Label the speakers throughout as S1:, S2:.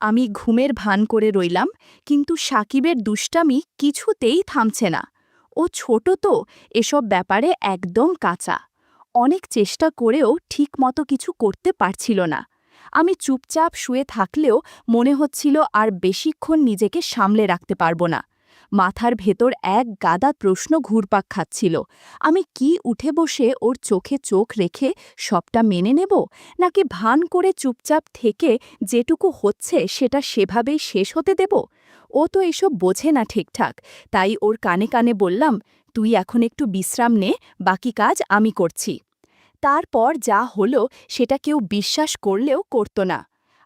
S1: আমি ঘুমের ভান করে রইলাম, কিন্তু সাকিবের দুষ্টামি কিছুতেই থামছে না। ও ছোট তো, এসব ব্যাপারে একদম কাঁচা। অনেক চেষ্টা করেও ঠিকমতো কিছু করতে পারছিল না। আমি চুপচাপ শুয়ে থাকলেও মনে হচ্ছিল আর বেশিক্ষণ নিজেকে সামলে রাখতে পারব না। মাথার ভেতর এক গাদা প্রশ্ন ঘুরপাক খাচ্ছিল। আমি কি উঠে বসে ওর চোখে চোখ রেখে সবটা মেনে নেব, নাকি ভান করে চুপচাপ থেকে যেটুকু হচ্ছে সেটা সেভাবেই শেষ হতে দেব? ও তো এসব বোঝে না ঠিকঠাক, তাই ওর কানে কানে বললাম, তুই এখন একটু বিশ্রাম নে, বাকি কাজ আমি করছি। তারপর যা হলো সেটা কেউ বিশ্বাস করলেও করত না।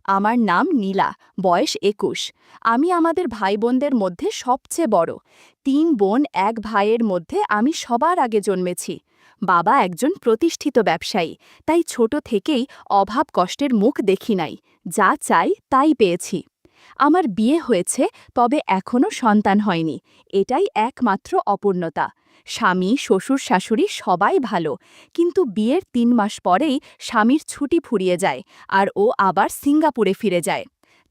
S1: আমার নাম নীলা, বয়স ২১। আমি আমাদের ভাইবোনদের মধ্যে সবচেয়ে বড়। ৩ বোন ১ ভাইয়ের মধ্যে আমি সবার আগে জন্মেছি। বাবা একজন প্রতিষ্ঠিত ব্যবসায়ী, তাই ছোট থেকেই অভাব কষ্টের মুখ দেখি নাই। যা চাই তাই পেয়েছি। আমার বিয়ে হয়েছে, তবে এখনও সন্তান হয়নি। এটাই একমাত্র অপূর্ণতা। স্বামী, শ্বশুর, শাশুড়ি সবাই ভালো, কিন্তু বিয়ের ৩ মাস পরেই স্বামীর ছুটি ফুরিয়ে যায়, আর ও আবার সিঙ্গাপুরে ফিরে যায়।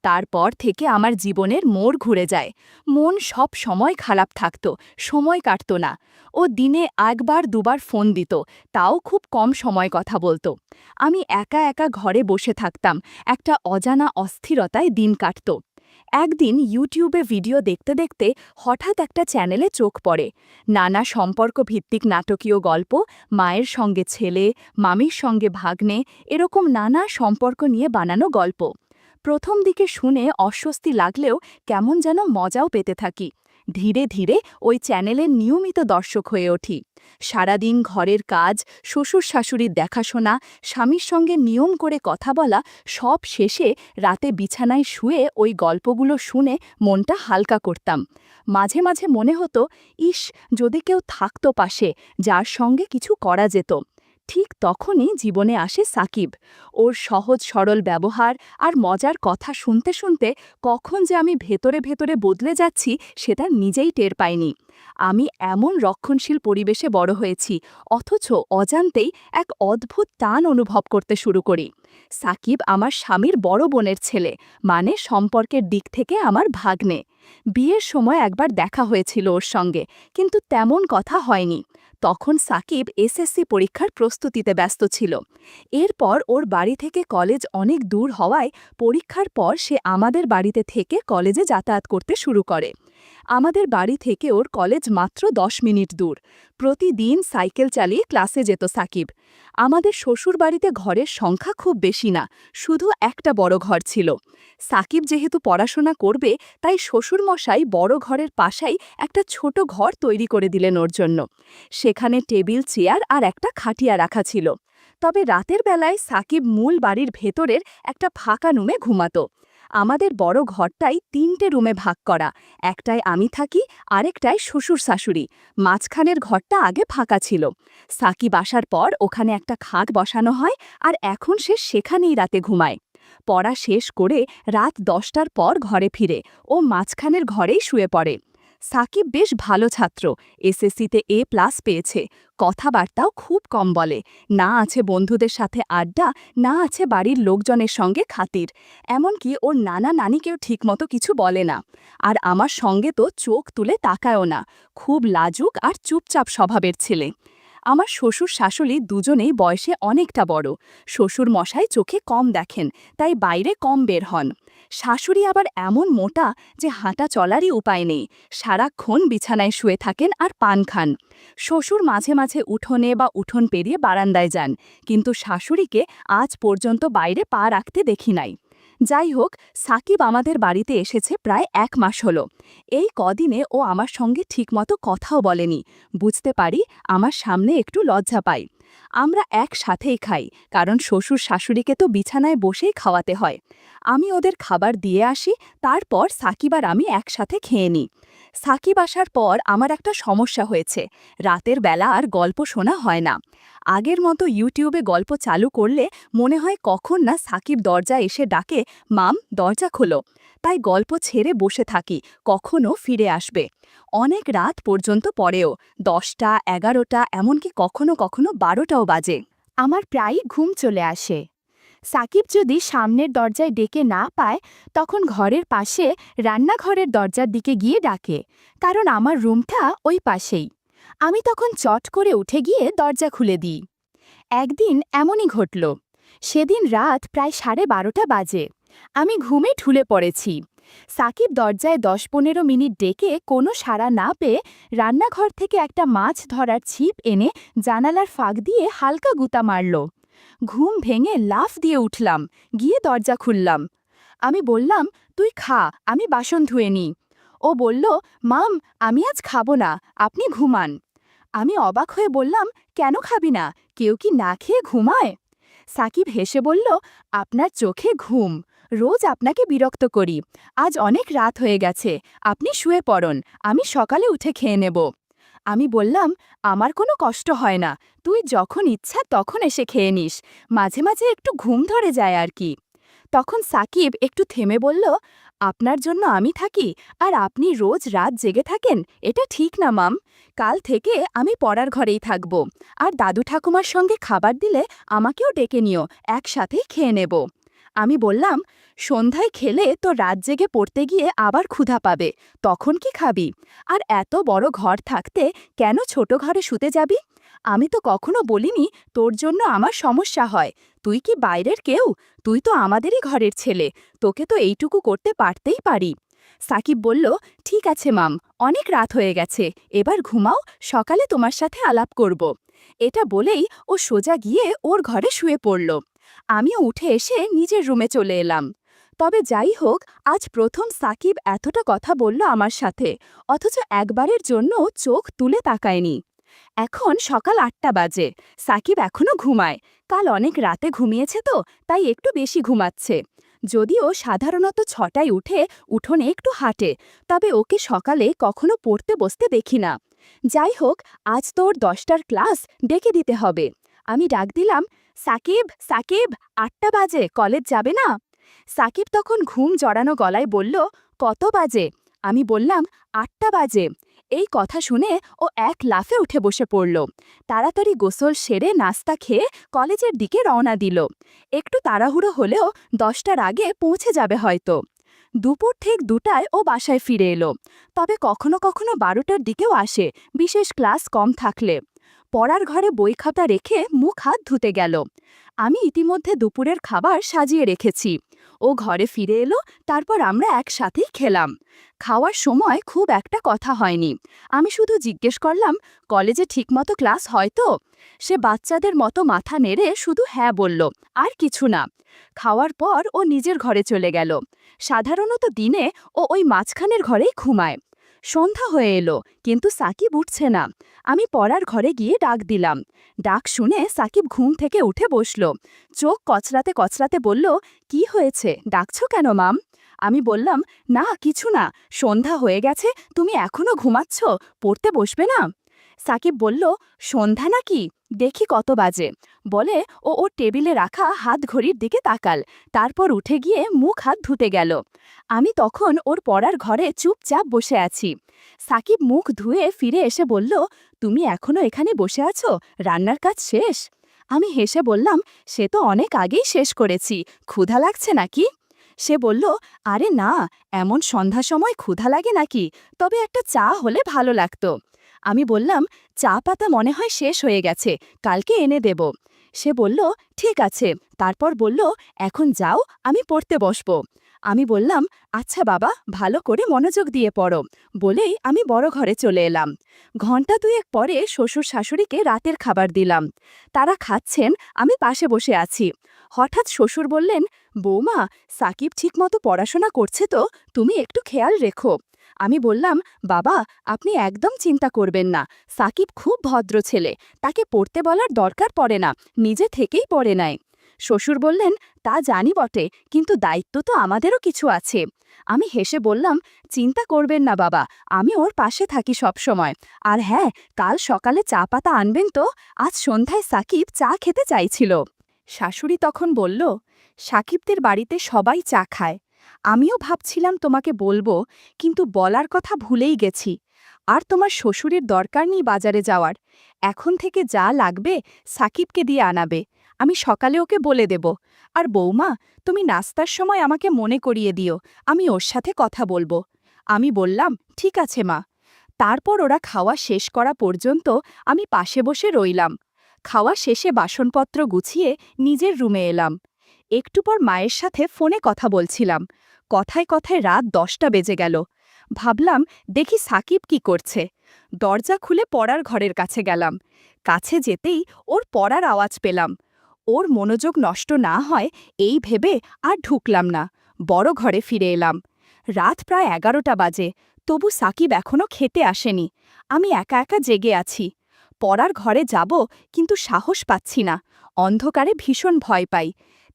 S1: তারপর থেকে আমার জীবনের মোড় ঘুরে যায়। মন সব সময় খারাপ থাকত, সময় কাটত না। ও দিনে ১ বার ২ বার ফোন দিত, তাও খুব কম সময় কথা বলতো। আমি একা একা ঘরে বসে থাকতাম, একটা অজানা অস্থিরতায় দিন কাটত। একদিন ইউটিউবে ভিডিও দেখতে দেখতে হঠাৎ একটা চ্যানেলে চোখ পড়ে। নানা সম্পর্ক ভিত্তিক নাটকীয় গল্প, মায়ের সঙ্গে ছেলে, মামির সঙ্গে ভাগ্নে, এরকম নানা সম্পর্ক নিয়ে বানানো গল্প। প্রথম দিকে শুনে অস্বস্তি লাগলেও কেমন যেন মজাও পেতে থাকি। ধীরে ধীরে ওই চ্যানেলের নিয়মিত দর্শক হয়ে উঠি। সারাদিন ঘরের কাজ, শ্বশুর শাশুড়ির দেখাশোনা, স্বামীর সঙ্গে নিয়ম করে কথা বলা, সব শেষে রাতে বিছানায় শুয়ে ওই গল্পগুলো শুনে মনটা হালকা করতাম। মাঝে মাঝে মনে হতো, ইস, যদি কেউ থাকতো পাশে, যার সঙ্গে কিছু করা যেত। ঠিক তখনই জীবনে আসে সাকিব। ওর সহজ সরল ব্যবহার আর মজার কথা শুনতে শুনতে কখন যে আমি ভেতরে ভেতরে বদলে যাচ্ছি সেটা নিজেই টের পাইনি। আমি এমন রক্ষণশীল পরিবেশে বড় হয়েছি, অথচ অজান্তেই এক অদ্ভুত টান অনুভব করতে শুরু করি। সাকিব আমার স্বামীর বড় বোনের ছেলে, মানে সম্পর্কের দিক থেকে আমার ভাগ্নে। বিয়ের সময় একবার দেখা হয়েছিল ওর সঙ্গে, কিন্তু তেমন কথা হয়নি। তখন সাকিব এসএসসি পরীক্ষার প্রস্তুতিতে ব্যস্ত ছিল। এরপর ওর বাড়ি থেকে কলেজ অনেক দূর হওয়ায় পরীক্ষার পর সে আমাদের বাড়িতে থেকে কলেজে যাতায়াত করতে শুরু করে। আমাদের বাড়ি থেকে ওর কলেজ মাত্র ১০ মিনিট দূর। প্রতিদিন সাইকেল চালিয়ে ক্লাসে যেত সাকিব। আমাদের শ্বশুর বাড়িতে ঘরের সংখ্যা খুব বেশি না, শুধু একটা বড় ঘর ছিল। সাকিব যেহেতু পড়াশোনা করবে, তাই শ্বশুরমশাই বড় ঘরের পাশেই একটা ছোট ঘর তৈরি করে দিলেন ওর জন্য। সেখানে টেবিল, চেয়ার আর একটা খাটিয়া রাখা ছিল। তবে রাতের বেলায় সাকিব মূল বাড়ির ভেতরের একটা ফাঁকা রুমে ঘুমাতো। আমাদের বড় ঘরটাই ৩টে রুমে ভাগ করা। একটায় আমি থাকি, আরেকটায় শ্বশুর শাশুড়ি। মাঝখানের ঘরটা আগে ফাঁকা ছিল। সাকিব আসার পর ওখানে একটা খাট বসানো হয়, আর এখন সে সেখানেই রাতে ঘুমায়। পড়া শেষ করে রাত ১০টার পর ঘরে ফিরে ও মাঝখানের ঘরেই শুয়ে পড়ে। সাকিব বেশ ভালো ছাত্র, এসএসসিতে A+ পেয়েছে। কথাবার্তাও খুব কম বলে। না আছে বন্ধুদের সাথে আড্ডা, না আছে বাড়ির লোকজনের সঙ্গে খাতির। এমনকি ওর নানা নানিকেও ঠিকমতো কিছু বলে না। আর আমার সঙ্গে তো চোখ তুলে তাকায়ও না। খুব লাজুক আর চুপচাপ স্বভাবের ছেলে। আমার শ্বশুর শাশুড়ি দুজনেই বয়সে অনেকটা বড়। শ্বশুর মশাই চোখে কম দেখেন, তাই বাইরে কম বের হন। শাশুড়ি আবার এমন মোটা যে হাঁটা চলারই উপায় নেই। সারাক্ষণ বিছানায় শুয়ে থাকেন আর পান খান। শ্বশুর মাঝে মাঝে উঠোনে বা উঠোন পেরিয়ে বারান্দায় যান, কিন্তু শাশুড়িকে আজ পর্যন্ত বাইরে পা রাখতে দেখি নাই। যাই হোক, সাকিব আমাদের বাড়িতে এসেছে প্রায় ১ মাস হলো। এই কদিনে ও আমার সঙ্গে ঠিকমতো কথাও বলেনি। বুঝতে পারি আমার সামনে একটু লজ্জা পাই। আমরা একসাথেই খাই, কারণ শ্বশুর শাশুড়িকে তো বিছানায় বসেই খাওয়াতে হয়। আমি ওদের খাবার দিয়ে আসি, তারপর সাকিব আর আমি একসাথে খেয়ে নিই। সাকিব আসার পর আমার একটা সমস্যা হয়েছে, রাতের বেলা আর গল্প শোনা হয় না। আগের মতো ইউটিউবে গল্প চালু করলে মনে হয় কখন না সাকিব দরজা এসে ডাকে, মাম, দরজা খোলো। তাই গল্প ছেড়ে বসে থাকি, কখনো ফিরে আসবে। অনেক রাত পর্যন্ত পরেও, ১০টা, ১১টা, এমনকি কখনো কখনো ১২টাও বাজে। আমার প্রায়ই ঘুম চলে আসে। সাকিব যদি সামনের দরজায় ডেকে না পায় তখন ঘরের পাশে রান্নাঘরের দরজার দিকে গিয়ে ডাকে, কারণ আমার রুমটা ওই পাশেই। আমি তখন চট করে উঠে গিয়ে দরজা খুলে দিই। একদিন এমনই ঘটল। সেদিন রাত প্রায় 12:30 বাজে। আমি ঘুমে ঢুলে পড়েছি। সাকিব দরজায় 10-15 মিনিট ডেকে কোনো সাড়া না পেয়ে রান্নাঘর থেকে একটা মাছ ধরার ছিপ এনে জানালার ফাঁক দিয়ে হালকা গুঁতা মারল। ঘুম ভেঙে লাফ দিয়ে উঠলাম, গিয়ে দরজা খুললাম। আমি বললাম, তুই খা, আমি বাসন ধুয়ে নিই। ও বলল, মাম, আমি আজ খাবো না, আপনি ঘুমান। আমি অবাক হয়ে বললাম, কেন খাবি না? কেউ কি না খেয়ে ঘুমায়? সাকিব হেসে বলল, আপনার চোখে ঘুম, রোজ আপনাকে বিরক্ত করি। আজ অনেক রাত হয়ে গেছে, আপনি শুয়ে পড়ুন, আমি সকালে উঠে খেয়ে নেব। আমি বললাম, আমার কোনো কষ্ট হয় না, তুই যখন ইচ্ছা তখন এসে খেয়ে নিস, মাঝে মাঝে একটু ঘুম ধরে যায় আর কি। তখন সাকিব একটু থেমে বলল, আপনার জন্য আমি থাকি আর আপনি রোজ রাত জেগে থাকেন, এটা ঠিক না মাম। কাল থেকে আমি পড়ার ঘরেই থাকব, আর দাদু ঠাকুমার সঙ্গে খাবার দিলে আমাকেও ডেকে নিও, একসাথেই খেয়ে নেব। আমি বললাম, সন্ধ্যায় খেলে তো রাত জেগে পড়তে গিয়ে আবার ক্ষুধা পাবে, তখন কি খাবি? আর এত বড় ঘর থাকতে কেন ছোট ঘরে শুতে যাবি? আমি তো কখনো বলিনি তোর জন্য আমার সমস্যা হয়। তুই কি বাইরের কেউ? তুই তো আমাদেরই ঘরের ছেলে, তোকে তো এইটুকু করতে পারতেই পারি। সাকিব বলল, ঠিক আছে মাম, অনেক রাত হয়ে গেছে, এবার ঘুমাও, সকালে তোমার সাথে আলাপ করব। এটা বলেই ও সোজা গিয়ে ওর ঘরে শুয়ে পড়ল। আমিও উঠে এসে নিজের রুমে চলে এলাম। তবে যাই হোক, আজ প্রথম সাকিব এতটা কথা বলল আমার সাথে, অথচ একবারের জন্য চোখ তুলে তাকায়নি। এখন সকাল 8টা বাজে, সাকিব এখনো ঘুমায়। কাল অনেক রাতে ঘুমিয়েছে তো, তাই একটু বেশি ঘুমাচ্ছে। যদিও সাধারণত 6টায় উঠে উঠোনে একটু হাঁটে, তবে ওকে সকালে কখনো পড়তে বসতে দেখি না। যাই হোক, আজ তো ওর 10টার ক্লাস, ডেকে দিতে হবে। আমি ডাক দিলাম, সাকিব, সাকিব, 8টা বাজে, কলেজ যাবে না? সাকিব তখন ঘুম জড়ানো গলায় বলল, কত বাজে? আমি বললাম, 8টা বাজে। এই কথা শুনে ও এক লাফে উঠে বসে পড়ল। তাড়াতাড়ি গোসল সেরে নাস্তা খেয়ে কলেজের দিকে রওনা দিল। একটু তাড়াহুড়ো হলেও 10টার আগে পৌঁছে যাবে হয়তো। দুপুর ঠিক 2টায় ও বাসায় ফিরে এলো, তবে কখনো কখনো 12টার দিকেও আসে, বিশেষ ক্লাস কম থাকলে। পড়ার ঘরে বই খাতা রেখে মুখ হাত ধুতে গেল। আমি ইতিমধ্যে দুপুরের খাবার সাজিয়ে রেখেছি। ও ঘরে ফিরে এলো, তারপর আমরা একসাথেই খেলাম। খাওয়ার সময় খুব একটা কথা হয়নি। আমি শুধু জিজ্ঞেস করলাম, কলেজে ঠিকমতো ক্লাস হয় তো? সে বাচ্চাদের মতো মাথা নেড়ে শুধু হ্যাঁ বলল, আর কিছু না। খাওয়ার পর ও নিজের ঘরে চলে গেল। সাধারণত দিনে ও ওই মাঝখানের ঘরেই ঘুমায়। সন্ধ্যা হয়ে এলো, কিন্তু সাকিব উঠছে না। আমি পড়ার ঘরে গিয়ে ডাক দিলাম। ডাক শুনে সাকিব ঘুম থেকে উঠে বসল। চোখ কচলাতে কচলাতে বলল, কি হয়েছে, ডাকছো কেন মাম? আমি বললাম, না কিছু না, সন্ধ্যা হয়ে গেছে, তুমি এখনো ঘুমাচ্ছ, পড়তে বসবে না? সাকিব বলল, সন্ধ্যা নাকি, দেখি কত বাজে। বলে ও ওর টেবিলে রাখা হাত ঘড়ির দিকে তাকাল, তারপর উঠে গিয়ে মুখ হাত ধুতে গেল। আমি তখন ওর পড়ার ঘরে চুপচাপ বসে আছি। সাকিব মুখ ধুয়ে ফিরে এসে বলল, তুমি এখনো এখানে বসে আছো, রান্নার কাজ শেষ? আমি হেসে বললাম, সে তো অনেক আগেই শেষ করেছি, ক্ষুধা লাগছে নাকি? সে বলল, আরে না, এমন সন্ধ্যা সময় ক্ষুধা লাগে নাকি, তবে একটা চা হলে ভালো লাগতো। আমি বললাম, চা পাতা মনে হয় শেষ হয়ে গেছে, কালকে এনে দেব। সে বলল, ঠিক আছে, তারপর বলল, এখন যাও, আমি পড়তে বসব। আমি বললাম, আচ্ছা বাবা, ভালো করে মনোযোগ দিয়ে পড়ো, বলেই আমি বড় ঘরে চলে এলাম। ঘণ্টা দুয়েক পরে শ্বশুর শাশুড়িকে রাতের খাবার দিলাম। তারা খাচ্ছেন, আমি পাশে বসে আছি। হঠাৎ শ্বশুর বললেন, বৌমা, সাকিব ঠিকমতো পড়াশোনা করছে তো, তুমি একটু খেয়াল রেখো। আমি বললাম, বাবা, আপনি একদম চিন্তা করবেন না, সাকিব খুব ভদ্র ছেলে, তাকে পড়তে বলার দরকার পড়ে না, নিজে থেকেই পড়ে নেয়। শ্বশুর বললেন, তা জানি বটে, কিন্তু দায়িত্ব তো আমাদেরও কিছু আছে। আমি হেসে বললাম, চিন্তা করবেন না বাবা, আমি ওর পাশে থাকি সব সময়। আর হ্যাঁ, কাল সকালে চা পাতা আনবেন তো, আজ সন্ধ্যায় সাকিব চা খেতে চাইছিল। শাশুড়ি তখন বলল, সাকিবদের বাড়িতে সবাই চা খায়। আমিও ভাবছিলাম তোমাকে বলবো, কিন্তু বলার কথা ভুলেই গেছি। আর তোমার শ্বশুরের দরকার নেই বাজারে যাওয়ার, এখন থেকে যা লাগবে সাকিবকে দিয়ে আনাবে। আমি সকালে ওকে বলে দেব। আর বৌমা, তুমি নাস্তার সময় আমাকে মনে করিয়ে দিও, আমি ওর সাথে কথা বলবো। আমি বললাম, ঠিক আছে মা। তারপর ওরা খাওয়া শেষ করা পর্যন্ত আমি পাশে বসে রইলাম। খাওয়া শেষে বাসনপত্র গুছিয়ে নিজের রুমে এলাম। একটু পর মায়ের সাথে ফোনে কথা বলছিলাম। কথায় কথায় রাত 10টা বেজে গেল। ভাবলাম, দেখি সাকিব কি করছে। দরজা খুলে পড়ার ঘরের কাছে গেলাম। কাছে যেতেই ওর পড়ার আওয়াজ পেলাম। ওর মনোযোগ নষ্ট না হয় এই ভেবে আর ঢুকলাম না, বড় ঘরে ফিরে এলাম। রাত প্রায় 11টা বাজে, তবু সাকিব এখনো খেতে আসেনি। আমি একা একা জেগে আছি। পড়ার ঘরে যাব, কিন্তু সাহস পাচ্ছি না। অন্ধকারে ভীষণ ভয় পাই।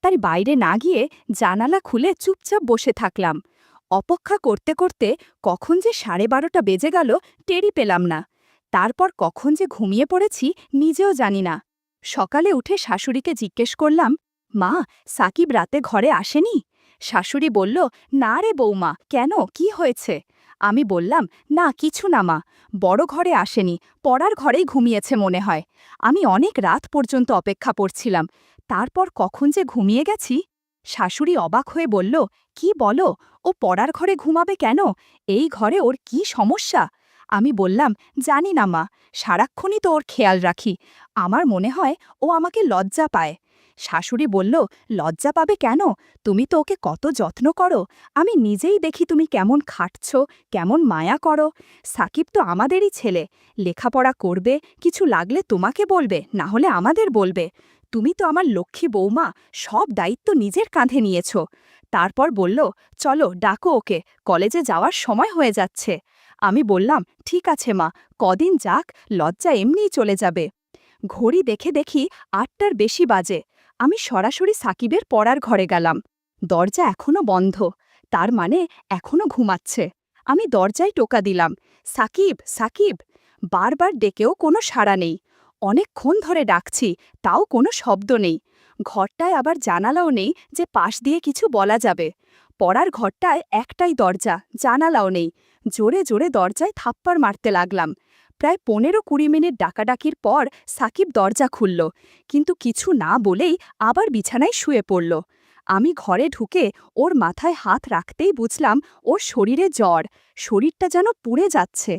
S1: তাই বাইরে না গিয়ে জানালা খুলে চুপচাপ বসে থাকলাম। অপেক্ষা করতে করতে কখন যে 12:30টা বেজে গেল টেরই পেলাম না। তারপর কখন যে ঘুমিয়ে পড়েছি নিজেও জানি না। সকালে উঠে শাশুড়িকে জিজ্ঞেস করলাম, মা, সাকিব রাতে ঘরে আসেনি? শাশুড়ি বলল, না রে বৌমা, কেন, কি হয়েছে? আমি বললাম, না কিছু না মা, বড় ঘরে আসেনি, পড়ার ঘরেই ঘুমিয়েছে মনে হয়। আমি অনেক রাত পর্যন্ত অপেক্ষা করছিলাম, তারপর কখন যে ঘুমিয়ে গেছি। শাশুড়ি অবাক হয়ে বলল, কি বলো, ও পড়ার ঘরে ঘুমাবে কেন? এই ঘরে ওর কি সমস্যা? আমি বললাম, জানি না মা, সারাক্ষণই তো ওর খেয়াল রাখি। আমার মনে হয় ও আমাকে লজ্জা পায়। শাশুড়ি বলল, লজ্জা পাবে কেন? তুমি তো ওকে কত যত্ন করো। আমি নিজেই দেখি তুমি কেমন খাটছ, কেমন মায়া করো। সাকিব তো আমাদেরই ছেলে, লেখাপড়া করবে, কিছু লাগলে তোমাকে বলবে, না হলে আমাদের বলবে। তুমি তো আমার লক্ষ্মী বৌমা, সব দায়িত্ব নিজের কাঁধে নিয়েছ। তারপর বলল, চলো ডাকো ওকে, কলেজে যাওয়ার সময় হয়ে যাচ্ছে। আমি বললাম, ঠিক আছে মা, কদিন যাক, লজ্জা এমনিই চলে যাবে। ঘড়ি দেখে দেখি 8টার বেশি বাজে। আমি সরাসরি সাকিবের পড়ার ঘরে গেলাম। দরজা এখনো বন্ধ, তার মানে এখনো ঘুমাচ্ছে। আমি দরজায় টোকা দিলাম, সাকিব, সাকিব। বারবার ডেকেও কোনো সাড়া নেই। অনেকক্ষণ ধরে ডাকছি, তাও কোনো শব্দ নেই। ঘরটায় আবার জানালাও নেই যে পাশ দিয়ে কিছু বলা যাবে। পড়ার ঘরটায় একটাই দরজা, জানালাও নেই। জোরে জোরে দরজায় থাপ্পড় মারতে লাগলাম। প্রায় 15-20 মিনিট ডাকাডাকির পর সাকিব দরজা খুলল, কিন্তু কিছু না বলেই আবার বিছানায় শুয়ে পড়ল। আমি ঘরে ঢুকে ওর মাথায় হাত রাখতেই বুঝলাম ওর শরীরে জ্বর, শরীরটা যেন পুড়ে যাচ্ছে।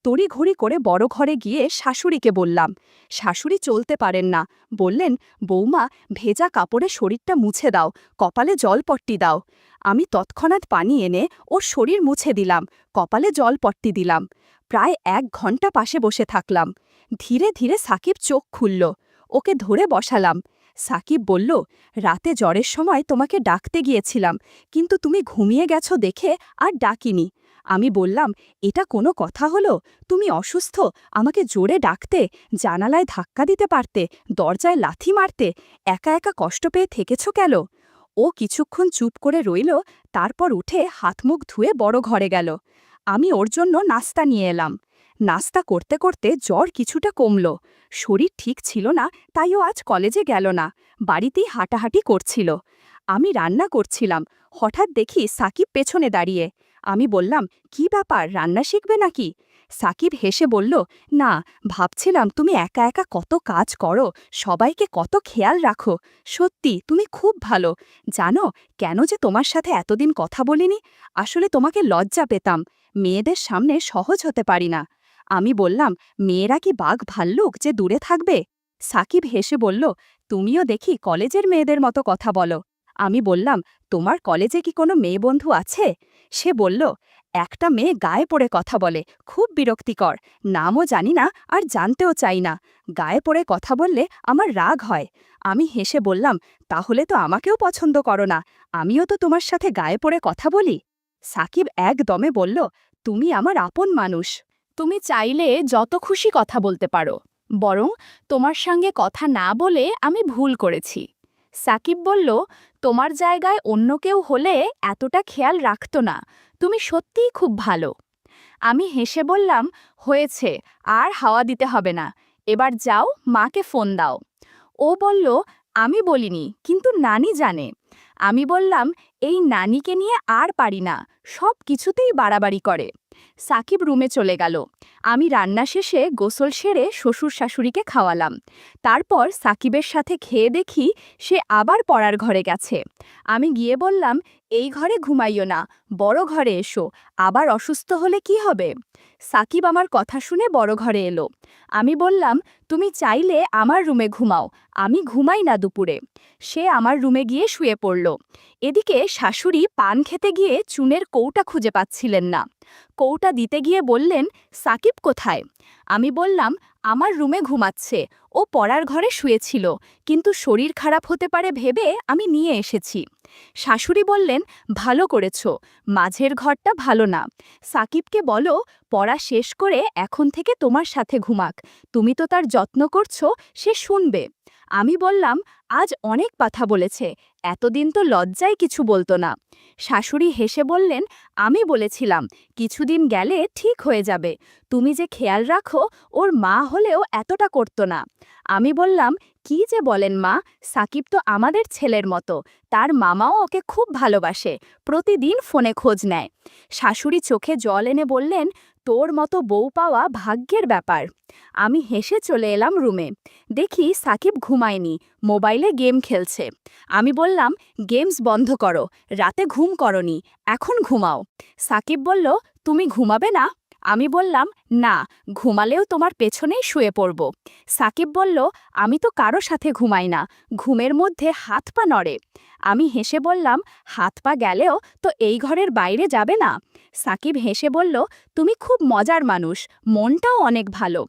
S1: তড়িঘড়ি করে বড় ঘরে গিয়ে শাশুড়িকে বললাম। শাশুড়ি চলতে পারেন না, বললেন, বৌমা, ভেজা কাপড়ে শরীরটা মুছে দাও, কপালে জলপট্টি দাও। আমি তৎক্ষণাৎ পানি এনে ওর শরীর মুছে দিলাম, কপালে জলপট্টি দিলাম। প্রায় 1 ঘন্টা পাশে বসে থাকলাম। ধীরে ধীরে সাকিব চোখ খুলল। ওকে ধরে বসালাম। সাকিব বলল, রাতে জ্বরের সময় তোমাকে ডাকতে গিয়েছিলাম, কিন্তু তুমি ঘুমিয়ে গেছো দেখে আর ডাকিনি। আমি বললাম, এটা কোনো কথা হলো? তুমি অসুস্থ, আমাকে জোরে ডাকতে, জানালায় ধাক্কা দিতে পারতে, দরজায় লাথি মারতে, একা একা কষ্ট পেয়ে থেকেছ কেন? ও কিছুক্ষণ চুপ করে রইল, তারপর উঠে হাতমুখ ধুয়ে বড় ঘরে গেল। আমি ওর জন্য নাস্তা নিয়ে এলাম। নাস্তা করতে করতে জ্বর কিছুটা কমল। শরীর ঠিক ছিল না, তাই ও আজ কলেজে গেল না, বাড়িতেই হাঁটাহাঁটি করছিল। আমি রান্না করছিলাম, হঠাৎ দেখি সাকিব পেছনে দাঁড়িয়ে। আমি বললাম, কি ব্যাপার, রান্না শিখবে নাকি? সাকিব হেসে বলল, না, ভাবছিলাম তুমি একা একা কত কাজ করো, সবাইকে কত খেয়াল রাখো। সত্যি তুমি খুব ভালো। জানো কেন যে তোমার সাথে এতদিন কথা বলিনি? আসলে তোমাকে লজ্জা পেতাম, মেয়েদের সামনে সহজ হতে পারি না। আমি বললাম, মেয়েরা কি বাঘ ভাল্লুক যে দূরে থাকবে? সাকিব হেসে বলল, তুমিও দেখি কলেজের মেয়েদের মতো কথা বলো। আমি বললাম, তোমার কলেজে কি কোনো মেয়ে বন্ধু আছে? সে বলল, একটা মেয়ে গায়ে পড়ে কথা বলে, খুব বিরক্তিকর, নামও জানি না আর জানতেও চাই না, গায়ে পড়ে কথা বললে আমার রাগ হয়। আমি হেসে বললাম, তাহলে তো আমাকেও পছন্দ করো না, আমিও তো তোমার সাথে গায়ে পড়ে কথা বলি। সাকিব একদমে বলল, তুমি আমার আপন মানুষ, তুমি চাইলে যত খুশি কথা বলতে পারো, বরং তোমার সঙ্গে কথা না বলে আমি ভুল করেছি। সাকিব বলল, তোমার জায়গায় অন্য কেউ হলে এতটা খেয়াল রাখত না, তুমি সত্যিই খুব ভালো। আমি হেসে বললাম, হয়েছে, আর হাওয়া দিতে হবে না, এবার যাও, মাকে ফোন দাও। ও বলল, আমি বলিনি, কিন্তু নানি জানে। আমি বললাম, এই নানিকে নিয়ে আর পারি না, সব কিছুতেই বাড়াবাড়ি করে। সাকিব রুমে চলে গেল। আমি রান্না শেষে গোসল সেরে শ্বশুর শাশুড়িকে খাওয়ালাম। তারপর সাকিবের সাথে খেয়ে দেখি সে আবার পড়ার ঘরে গেছে। আমি গিয়ে বললাম, এই ঘরে ঘুমাইও না, বড় ঘরে এসো, আবার অসুস্থ হলে কি হবে? সাকিব আমার কথা শুনে বড় ঘরে এলো। আমি বললাম, তুমি চাইলে আমার রুমে ঘুমাও, আমি ঘুমাই না দুপুরে। সে আমার রুমে গিয়ে শুয়ে পড়ল। এদিকে শাশুড়ি পান খেতে গিয়ে চুনের কৌটা খুঁজে পাচ্ছিলেন না। কৌটা দিতে গিয়ে বললেন, সাকিব কোথায়? আমি বললাম, আমার রুমে ঘুমাচ্ছে, ও পড়ার ঘরে শুয়েছিল, কিন্তু শরীর খারাপ হতে পারে ভেবে আমি নিয়ে এসেছি। শাশুড়ি বললেন, ভালো করেছ, মাঝের ঘরটা ভালো না। সাকিবকে বলো পড়া শেষ করে এখন থেকে তোমার সাথে ঘুমাক, তুমি তো তার যত্ন করছো, সে শুনবে। আমি বললাম, আজ অনেক কথা বলেছে, এতদিন তো লজ্জায় কিছু বলতো না। শাশুড়ি হেসে বললেন, আমি বলেছিলাম কিছুদিন গেলে ঠিক হয়ে যাবে, তুমি যে খেয়াল রাখো, ওর মা হলেও এতটা করতো না। আমি বললাম, কি যে বলেন মা, সাকিব তো আমাদের ছেলের মতো, তার মামাও ওকে খুব ভালোবাসে, প্রতিদিন ফোনে খোঁজ নেয়। শাশুড়ি চোখে জল এনে বললেন, তোর মতো বউ পাওয়া ভাগ্যের ব্যাপার। আমি হেসে চলে এলাম রুমে। দেখি সাকিব ঘুমায়নি, মোবাইলে গেম খেলছে। আমি বললাম, গেমস বন্ধ করো, রাতে ঘুম করনি, এখন ঘুমাও। সাকিব বলল, তুমি ঘুমাবে না? আমি বললাম, না, ঘুমালেও তোমার পেছনেই শুয়ে পড়ব। সাকিব বলল, আমি তো কারো সাথে ঘুমাই না, ঘুমের মধ্যে হাত পা নড়ে। আমি হেসে বললাম, হাত পা গেলেও তো এই ঘরের বাইরে যাবে না। সাকিব হেসে বলল, তুমি খুব মজার মানুষ, মনটাও অনেক ভালো।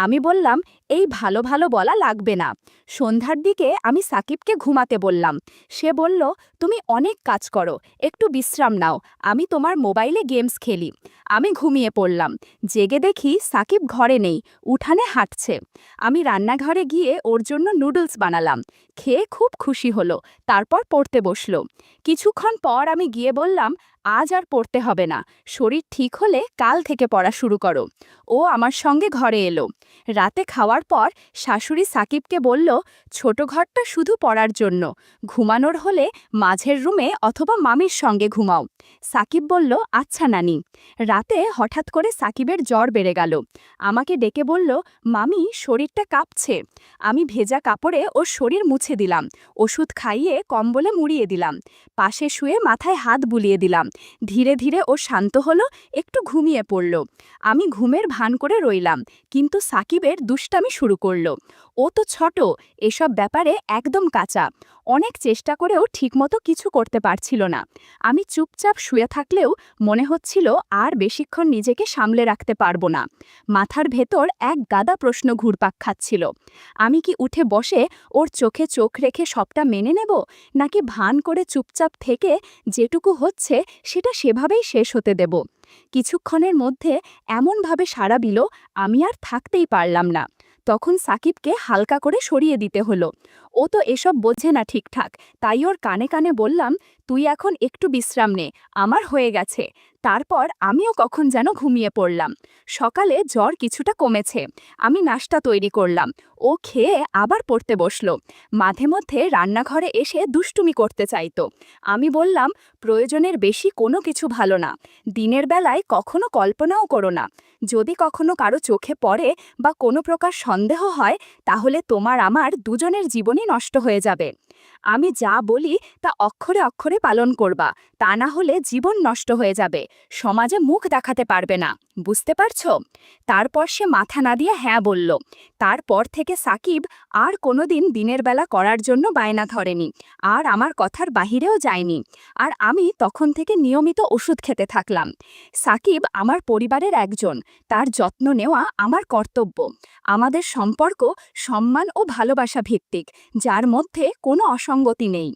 S1: আমি বললাম, এই ভালো ভালো বলা লাগবে না। সন্ধ্যার দিকে আমি সাকিবকে ঘুমাতে বললাম। সে বলল, তুমি অনেক কাজ করো, একটু বিশ্রাম নাও, আমি তোমার মোবাইলে গেমস খেলি। আমি ঘুমিয়ে পড়লাম। জেগে দেখি সাকিব ঘরে নেই, উঠানে হাঁটছে। আমি রান্নাঘরে গিয়ে ওর জন্য নুডলস বানালাম। খেয়ে খুব খুশি হলো, তারপর পড়তে বসলো। কিছুক্ষণ পর আমি গিয়ে বললাম, আজ আর পড়তে হবে না, শরীর ঠিক হলে কাল থেকে পড়া শুরু করো। ও আমার সঙ্গে ঘরে এলো। রাতে খাওয়ার পর শাশুড়ি সাকিবকে বলল, ছোট ঘরটা শুধু পড়ার জন্য, ঘুমানোর হলে মাঝের রুমে অথবা মামির সঙ্গে ঘুমাও। সাকিব বলল, আচ্ছা নানি। রাতে হঠাৎ করে সাকিবের জ্বর বেড়ে গেল। আমাকে ডেকে বলল, মামি, শরীরটা কাঁপছে। আমি ভেজা কাপড়ে ওর শরীর মুছে দিলাম, ওষুধ খাইয়ে কম্বলে মুড়িয়ে দিলাম, পাশে শুয়ে মাথায় হাত বুলিয়ে দিলাম। ধীরে ধীরে ও শান্ত হলো, একটু ঘুমিয়ে পড়ল। আমি ঘুমের ভান করে রইলাম, কিন্তু সাকিবের দুষ্টামি শুরু করল। ও তো ছোট, এসব ব্যাপারে একদম কাঁচা, অনেক চেষ্টা করেও ঠিকমতো কিছু করতে পারছিল না। আমি চুপচাপ শুয়ে থাকলেও মনে হচ্ছিল আর বেশিক্ষণ নিজেকে সামলে রাখতে পারবো না। মাথার ভেতর এক গাদা প্রশ্ন ঘুরপাক খাচ্ছিল। আমি কি উঠে বসে ওর চোখে চোখ রেখে সবটা মেনে নেব, নাকি ভান করে চুপচাপ থেকে যেটুকু হচ্ছে সেটা সেভাবেই শেষ হতে দেব? কিছুক্ষণের মধ্যে এমনভাবে সাড়া দিল, আমি আর থাকতেই পারলাম না। তখন সাকিবকে হালকা করে সরিয়ে দিতে হলো। ও তো এসব বোঝে না ঠিকঠাক, তাই ওর কানে কানে বললাম, তুই এখন একটু বিশ্রাম নে, আমার হয়ে গেছে। তারপর আমিও কখন যেন ঘুমিয়ে পড়লাম। সকালে জ্বর কিছুটা কমেছে। আমি নাস্তা তৈরি করলাম। ও খেয়ে আবার পড়তে বসলো। মাঝে মধ্যে রান্নাঘরে এসে দুষ্টুমি করতে চাইতো। আমি বললাম, প্রয়োজনের বেশি কোনো কিছু ভালো না, দিনের বেলায় কখনো কল্পনাও করো না। যদি কখনো কারো চোখে পড়ে বা কোনো প্রকার সন্দেহ হয়, তাহলে তোমার আমার দুজনের জীবনই নষ্ট হয়ে যাবে। আমি যা বলি তা অক্ষরে অক্ষরে পালন করবা, তা না হলে জীবন নষ্ট হয়ে যাবে, সমাজে মুখ দেখাতে পারবে না, বুঝতে পারছো? তারপর সে মাথা না দিয়ে হ্যাঁ বলল। তারপর থেকে সাকিব আর কোনোদিন দিনের বেলা করার জন্য বায়না ধরেনি, আর আমার কথার বাহিরেও যায়নি। আর আমি তখন থেকে নিয়মিত ওষুধ খেতে থাকলাম। সাকিব আমার পরিবারের একজন, তার যত্ন নেওয়া আমার কর্তব্য। আমাদের সম্পর্ক সম্মান ও ভালোবাসা ভিত্তিক, যার মধ্যে কোনো অসঙ্গতি নেই।